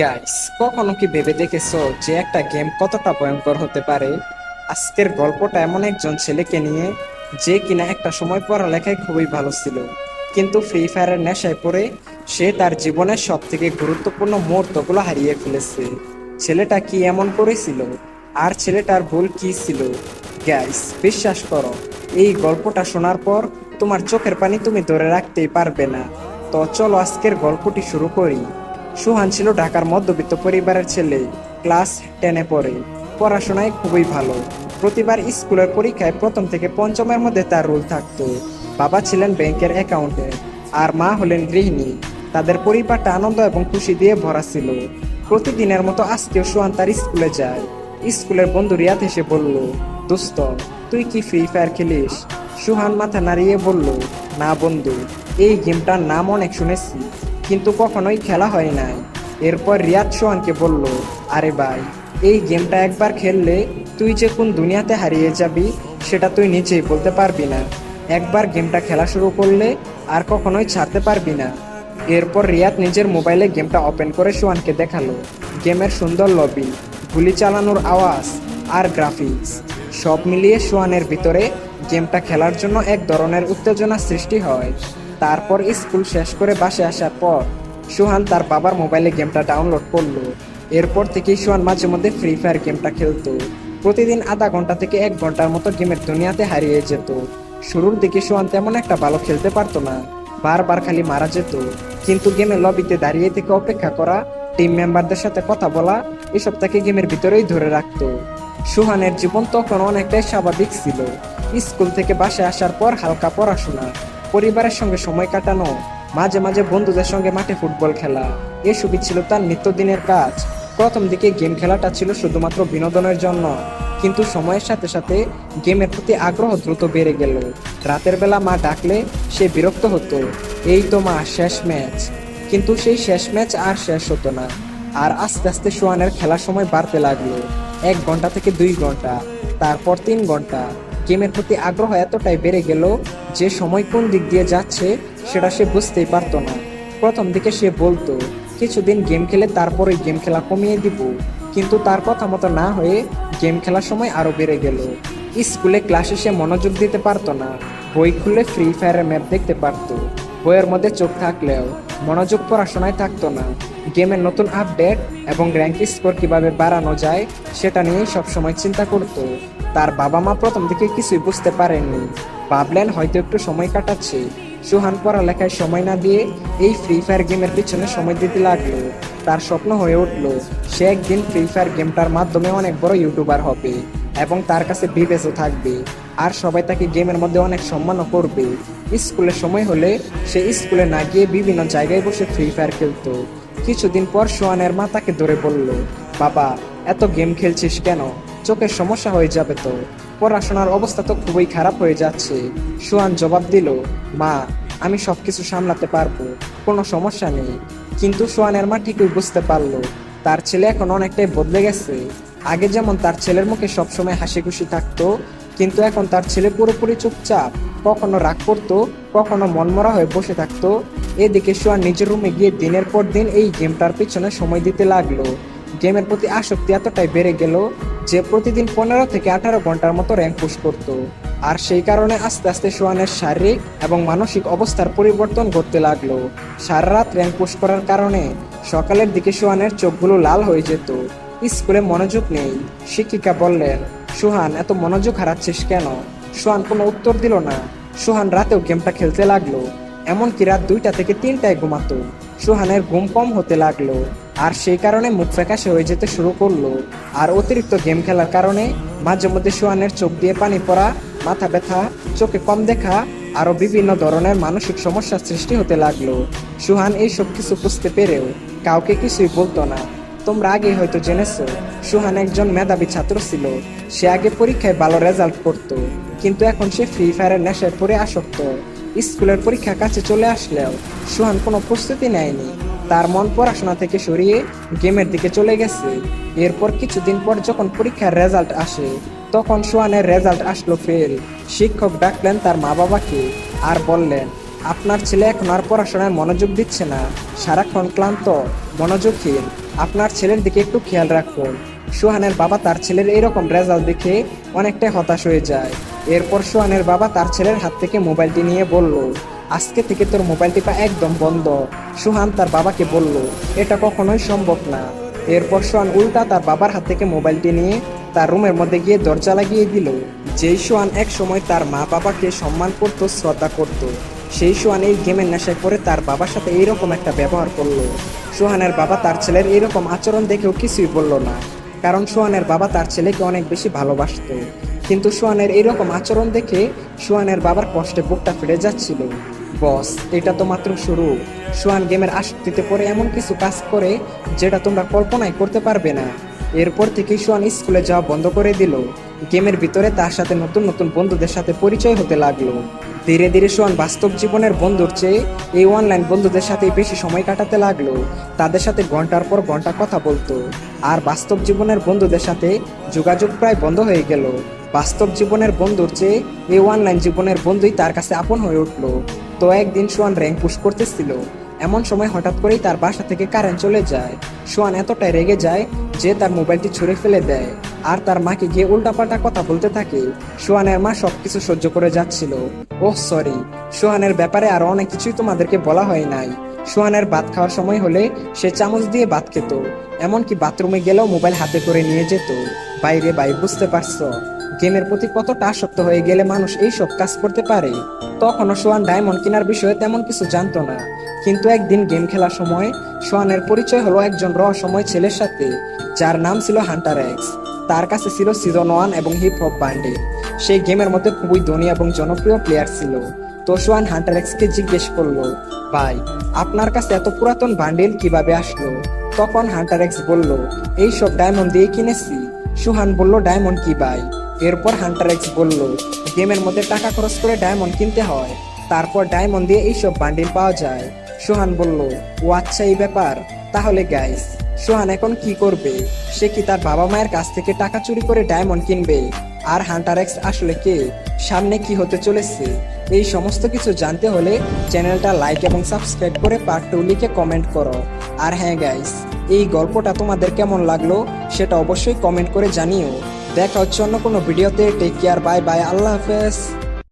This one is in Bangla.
গাইস, কখনো কি ভেবে দেখেছো যে একটা গেম কতটা ভয়ঙ্কর হতে পারে? আজকের গল্পটা এমন একজন ছেলেকে নিয়ে, যে কিনা একটা সময় পড়ালেখায় খুবই ভালো ছিল, কিন্তু ফ্রি ফায়ারের নেশায় পড়ে সে তার জীবনের সব থেকে গুরুত্বপূর্ণ মুহূর্তগুলো হারিয়ে ফেলেছে। ছেলেটা কি এমন করেছিল, আর ছেলেটার ভুল কি ছিল? গাইস, বিশ্বাস করো, এই গল্পটা শোনার পর তোমার চোখের পানি তুমি ধরে রাখতেই পারবে না। তো চলো আজকের গল্পটি শুরু করি। সুহান ছিল ঢাকার মধ্যবিত্ত পরিবারের ছেলে। ক্লাস 10-এ পড়ে। পড়াশোনায় খুবই ভালো। প্রতিবার স্কুলের পরীক্ষায় প্রথম থেকে পঞ্চমের মধ্যে তার রোল থাকতো। বাবা ছিলেন ব্যাংকের অ্যাকাউন্টেন্ট, আর মা হলেন গৃহিণী। তাদের পরিবারটা আনন্দ এবং খুশি দিয়ে ভরা ছিল। প্রতিদিনের মতো আজকেও সুহান তার স্কুলে যায়। স্কুলের বন্ধু রিয়াদ এসে বলল, দোস্ত, তুই কি ফ্রি ফায়ার খেলিস? সুহান মাথা নাড়িয়ে বলল, না বন্ধু, এই গেমটার নাম অনেক শুনেছি, কিন্তু কখনোই খেলা হয় নাই। এরপর রিয়াদ সোহানকে বলল, আরে ভাই, এই গেমটা একবার খেললে তুই যে কোন দুনিয়াতে হারিয়ে যাবি সেটা তুই নিজেই বলতে পারবি না। একবার গেমটা খেলা শুরু করলে আর কখনোই ছাড়তে পারবি না। এরপর রিয়াদ নিজের মোবাইলে গেমটা ওপেন করে সোহানকে দেখালো। গেমের সুন্দর লবি, গুলি চালানোর আওয়াজ আর গ্রাফিক্স সব মিলিয়ে সোহানের ভিতরে গেমটা খেলার জন্য এক ধরনের উত্তেজনা সৃষ্টি হয়। তারপর স্কুল শেষ করে বাসে আসার পর সুহান তার বাবার মোবাইলে গেমটা ডাউনলোড করলো। এরপর থেকেই সুহান মাঝে মধ্যে ফ্রি ফায়ার গেমটা খেলতো। প্রতিদিন আধা ঘন্টা থেকে 1 ঘন্টার মতো গেমের দুনিয়াতে হারিয়ে যেত। শুরুর দিকে সুহান তেমন একটা ভালো খেলতে পারতো না, বারবার খালি মারা যেত। কিন্তু গেমের লবিতে দাঁড়িয়ে থেকে অপেক্ষা করা, টিম মেম্বারদের সাথে কথা বলা, এসব তাকে গেমের ভিতরেই ধরে রাখতো। সুহানের জীবন তখন অনেকটাই স্বাভাবিক ছিল। স্কুল থেকে বাসায় আসার পর হালকা পড়াশোনা, পরিবারের সঙ্গে সময় কাটানো, মাঝে মাঝে বন্ধুদের সঙ্গে মাঠে ফুটবল খেলা, এসবই ছিল তার নিত্যদিনের কাজ। প্রথম দিকে গেম খেলাটা ছিল শুধুমাত্র বিনোদনের জন্য, কিন্তু সময়ের সাথে সাথে গেমের প্রতি আগ্রহ দ্রুত বেড়ে গেল। রাতের বেলা মা ডাকলে সে বিরক্ত হতো, এই তো মা, শেষ ম্যাচ। কিন্তু সেই শেষ ম্যাচ আর শেষ হতো না। আর আস্তে আস্তে সোহানের খেলার সময় বাড়তে লাগলো। 1 ঘন্টা থেকে 2 ঘন্টা, তারপর 3 ঘন্টা। গেমের প্রতি আগ্রহ এতটাই বেড়ে গেল যে সময় কোন দিক দিয়ে যাচ্ছে সেটা সে বুঝতেই পারতো না। প্রথম দিকে সে বলতো কিছুদিন গেম খেলে তারপরে গেম খেলা কমিয়ে দিব, কিন্তু তার কথা মতো না হয়ে গেম খেলার সময় আরো বেড়ে গেল। স্কুলে ক্লাসে সে মনোযোগ দিতে পারতো না। বই খুলে ফ্রি ফায়ারের ম্যাপ দেখতে পারতো, বইয়ের মধ্যে চোখ থাকলেও মনোযোগ পড়াশোনায় থাকতো না। গেমের নতুন আপডেট এবং র্যাঙ্ক স্কোর কিভাবে বাড়ানো যায় সেটা নিয়েই সবসময় চিন্তা করতো। তার বাবা মা প্রথম দিকে কিছুই বুঝতে পারেননি, ভাবলেন হয়তো একটু সময় কাটাচ্ছে। সুহান পড়ালেখায় সময় না দিয়ে এই ফ্রি ফায়ার গেমের পিছনে সময় দিতে লাগলো। তার স্বপ্ন হয়ে উঠলো সে একদিন ফ্রি ফায়ার গেমটার মাধ্যমে অনেক বড় ইউটিউবার হবে এবং তার কাছে বিবেচও থাকবে, আর সবাই তাকে গেমের মধ্যে অনেক সম্মানও করবে। স্কুলের সময় হলে সে স্কুলে না গিয়ে বিভিন্ন জায়গায় বসে ফ্রি ফায়ার খেলতো। কিছুদিন পর সোহানের মা তাকে ধরে বলল, বাবা, এত গেম খেলছিস কেন? চোখের সমস্যা হয়ে যাবে তো, পড়াশোনার অবস্থা তো খুবই খারাপ হয়ে যাচ্ছে। সোহান জবাব দিল, মা, আমি সবকিছু সামলাতে পারবো, কোনো সমস্যা নেই। কিন্তু সোহানের মা ঠিকই বুঝতে পারলো তার ছেলে এখন অনেকটাই বদলে গেছে। আগে যেমন তার ছেলের মুখে সবসময় হাসি খুশি থাকতো, কিন্তু এখন তার ছেলে পুরোপুরি চুপচাপ, কখনো রাগ করতো, কখনো মনমরা হয়ে বসে থাকতো। এদিকে সোহান নিজের রুমে গিয়ে দিনের পর দিন এই গেমটার পিছনে সময় দিতে লাগলো। গেমের প্রতি আসক্তি এতটাই বেড়ে গেল যে প্রতিদিন 15 থেকে 18 ঘন্টার মতো র্যাঙ্ক পুশ করত। আর সেই কারণে আস্তে আস্তে সোহানের শারীরিক এবং মানসিক অবস্থার পরিবর্তন ঘটতে লাগলো। সারা রাত র্যাঙ্ক পুশ করার কারণে সকালের দিকে সোহানের চোখগুলো লাল হয়ে যেত। স্কুলে মনোযোগ নেই। শিক্ষিকা বললেন, সোহান, এত মনোযোগ হারাচ্ছিস কেন? সোহান কোনো উত্তর দিল না। সোহান রাতেও গেমটা খেলতে লাগলো, এমনকি রাত 2টা থেকে 3টায় ঘুমাতো। সোহানের ঘুম কম হতে লাগলো, আর সেই কারণে মুখ ফ্যাকাশে হয়ে যেতে শুরু করলো। আর অতিরিক্ত গেম খেলার কারণে মাঝে মধ্যে সোহানের চোখ দিয়ে পানি পড়া, মাথা ব্যথা, চোখে কম দেখা, আরো বিভিন্ন ধরনের মানসিক সমস্যার সৃষ্টি হতে লাগলো। সোহান এই সব কিছু বুঝতে পেরেও কাউকে কিছুই বলতো না। তোমরা আগে হয়তো জেনেছো, সোহান একজন মেধাবী ছাত্র ছিল। সে আগে পরীক্ষায় ভালো রেজাল্ট করতো, কিন্তু এখন সে ফ্রি ফায়ারের নেশায় পড়ে আসক্ত। স্কুলের পরীক্ষা কাছে চলে আসলেও সোহান কোনো প্রস্তুতি নেয়নি। তার মন পড়াশোনা থেকে সরিয়ে গেমের দিকে চলে গেছে। এরপর কিছুদিন পর যখন পরীক্ষার রেজাল্ট আসে, তখন সোহানের রেজাল্ট আসলো ফেল। শিক্ষক ডাকলেন তার মা বাবাকে আর বললেন, আপনার ছেলে এখন আর পড়াশোনায় মনোযোগ দিচ্ছে না, সারাক্ষণ ক্লান্ত, মনোযোগহীন। আপনার ছেলের দিকে একটু খেয়াল রাখুন। সোহানের বাবা তার ছেলের এরকম রেজাল্ট দেখে অনেকটাই হতাশ হয়ে যায়। এরপর সোহানের বাবা তার ছেলের হাত থেকে মোবাইলটি নিয়ে বলল, আজকে থেকে তোর মোবাইল টিপা একদম বন্ধ। সোহান তার বাবাকে বলল, এটা কখনোই সম্ভব না। এরপর সোহান উল্টা তার বাবার হাত থেকে মোবাইলটি নিয়ে তার রুমের মধ্যে গিয়ে দরজা লাগিয়ে দিল। যেই সোহান এক সময় তার মা বাবাকে সম্মান করত, শ্রদ্ধা করত, সেই সোহান এই গেমের নেশায় পড়ে তার বাবার সাথে এইরকম একটা ব্যবহার করলো। সোহানের বাবা তার ছেলের এইরকম আচরণ দেখেও কিছুই বলল না, কারণ সোহানের বাবা তার ছেলেকে অনেক বেশি ভালোবাসতো। কিন্তু সোহানের এইরকম আচরণ দেখে সোহানের বাবার কষ্টে বুকটা ফেটে যাচ্ছিল। বস, এটা তো মাত্র শুরু। সোহান গেমের আসক্তিতে পড়ে এমন কিছু কাজ করে যেটা তোমরা কল্পনাই করতে পারবে না। এরপর থেকে সোহান স্কুলে যাওয়া বন্ধ করে দিল। গেমের ভিতরে তার সাথে নতুন নতুন বন্ধুদের সাথে পরিচয় হতে লাগলো। ধীরে ধীরে সোহান বাস্তব জীবনের বন্ধুর চেয়ে এই অনলাইন বন্ধুদের সাথে বেশি সময় কাটাতে লাগলো। তাদের সাথে ঘন্টার পর ঘন্টা কথা বলতো, আর বাস্তব জীবনের বন্ধুদের সাথে যোগাযোগ প্রায় বন্ধ হয়ে গেল। বাস্তব জীবনের বন্ধুর চেয়ে এই অনলাইন জীবনের বন্ধুই তার কাছে আপন হয়ে উঠলো। তো একদিন সোহান র্যাঙ্ক পুশ করতেছিল, এমন সময় হঠাৎ করেই তার বাসা থেকে কারেন্ট চলে যায়। সোহান এতটাই রেগে যায় যে তার মোবাইলটি ছুঁড়ে ফেলে দেয়, আর তার মাকে গিয়ে উল্টাপাল্টা কথা বলতে থাকে। সোহানের মা সবকিছু সহ্য করে যাচ্ছিল। ওহ সরি, সোহানের ব্যাপারে আরো অনেক কিছুই তোমাদেরকে বলা হয় নাই। সোহানের ভাত খাওয়ার সময় হলে সে চামচ দিয়ে ভাত খেত, এমনকি বাথরুমে গেলেও মোবাইল হাতে করে নিয়ে যেত। বাইরে ভাই, বুঝতে পারছো গেমের প্রতি কতটা আসক্ত হয়ে গেলে মানুষ এই সব কাজ করতে পারে। তখনও সোহান ডায়মন্ড কেনার বিষয়ে তেমন কিছু জানতো না, কিন্তু একদিন গেম খেলার সময় সোহানের পরিচয় হলো একজন রহস্যময় ছেলের সাথে, যার নাম ছিল হান্টার এক্স। তার কাছে ছিল সিজন 1 এবং হিপ হপ বান্ডেল। সেই গেমের মধ্যে খুবই ধনী এবং জনপ্রিয় প্লেয়ার ছিল। তো সোহান হান্টার এক্সকে জিজ্ঞেস করলো, ভাই, আপনার কাছে এত পুরাতন বান্ডেল কিভাবে আসলো? তখন হান্টার এক্স বলল, এই সব ডায়মন্ড দিয়ে কিনেছি। সোহান বলল, ডায়মন্ড কি ভাই? এরপর হান্টার এক্স বলল, গেমের মধ্যে টাকা খরচ করে ডায়মন্ড কিনতে হয়, তারপর ডায়মন্ড দিয়ে এইসব বান্ডিল পাওয়া যায়। সোহান বলল, ও আচ্ছা, এই ব্যাপার। তাহলে গাইস, সোহান এখন কি করবে? সে কি তার বাবা মায়ের কাছ থেকে টাকা চুরি করে ডায়মন্ড কিনবে? আর হান্টার এক্স আসলে কে? সামনে কি হতে চলেছে? এই সমস্ত কিছু জানতে হলে চ্যানেলটা লাইক এবং সাবস্ক্রাইব করে পার্ট 2 লিখে কমেন্ট করো। আর হ্যাঁ গাইস, এই গল্পটা তোমাদের কেমন লাগলো সেটা অবশ্যই কমেন্ট করে জানিও। দেখা হচ্ছে অন্য কোনো ভিডিওতে। টেক কেয়ার, বাই বাই, আল্লাহ হাফেজ।